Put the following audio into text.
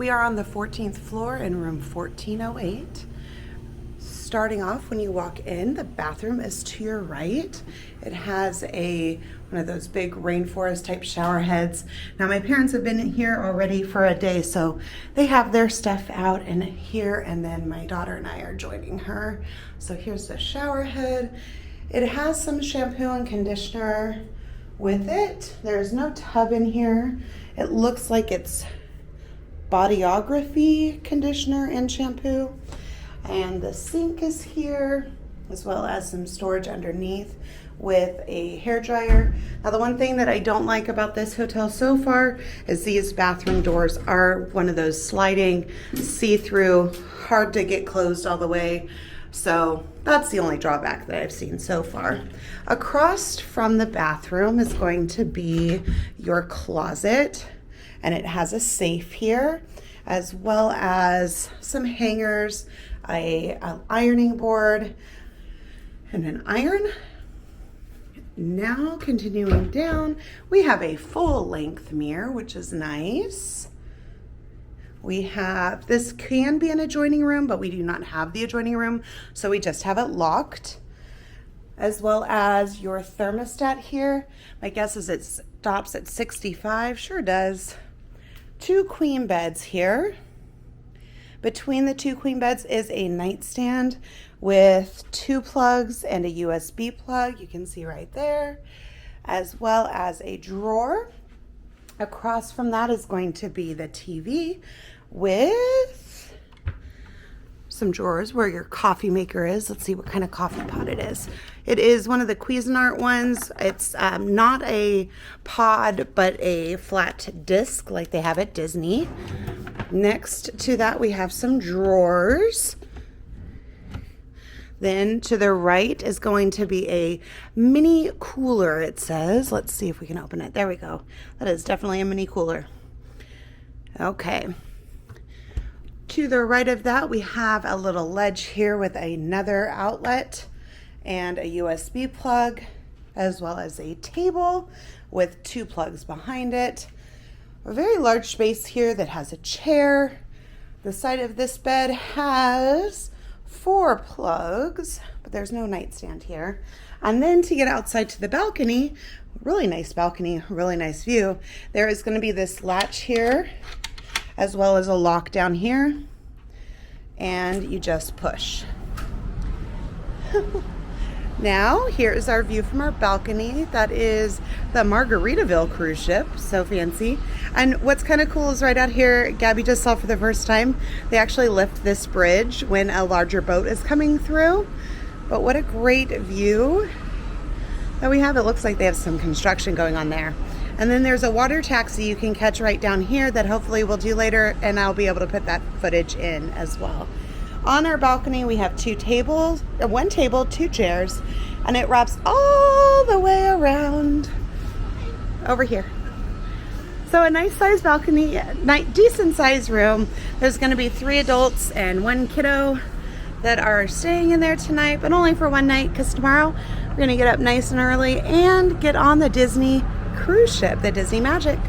We are on the 14th floor in room 1408. Starting off, when you walk in, the bathroom is to your right. It has one of those big rainforest type shower heads. Now my parents have been here already for a day, so they have their stuff out in here, and then my daughter and I are joining her. So here's the shower head. It has some shampoo and conditioner with it. There's no tub in here. It looks like it's Bodyography conditioner and shampoo. And the sink is here, as well as some storage underneath with a hair dryer. Now the one thing that I don't like about this hotel so far is these bathroom doors are one of those sliding, see-through, hard to get closed all the way. So that's the only drawback that I've seen so far. Across from the bathroom is going to be your closet, and it has a safe here, as well as some hangers, an ironing board, and an iron. Now continuing down, we have a full-length mirror, which is nice. We have, this can be an adjoining room, but we do not have the adjoining room, so we just have it locked. As well as your thermostat here. My guess is it stops at 65, sure does. 2 queen beds here. Between the 2 queen beds is a nightstand with 2 plugs and a USB plug, you can see right there, as well as a drawer. Across from that is going to be the TV with some drawers where your coffee maker is. Let's see what kind of coffee pot it is. It is one of the Cuisinart ones. It's not a pod, but a flat disc like they have at Disney. Next to that, we have some drawers. Then to the right is going to be a mini cooler, it says. Let's see if we can open it. There we go. That is definitely a mini cooler. Okay. To the right of that, we have a little ledge here with another outlet and a USB plug, as well as a table with 2 plugs behind it. A very large space here that has a chair. The side of this bed has 4 plugs, but there's no nightstand here. And then to get outside to the balcony, really nice balcony, really nice view, there is going to be this latch here, as well as a lock down here, and you just push. Now, here is our view from our balcony. That is the Margaritaville cruise ship, so fancy. And what's kind of cool is right out here, Gabby just saw for the first time, they actually lift this bridge when a larger boat is coming through. But what a great view that we have. It looks like they have some construction going on there. And then there's a water taxi you can catch right down here that hopefully we'll do later, and I'll be able to put that footage in as well. On our balcony, we have 2 tables, 1 table, 2 chairs, and it wraps all the way around over here. So a nice size balcony, decent size room. There's going to be 3 adults and 1 kiddo that are staying in there tonight, but only for one night, because tomorrow we're going to get up nice and early and get on the Disney cruise ship, the Disney Magic.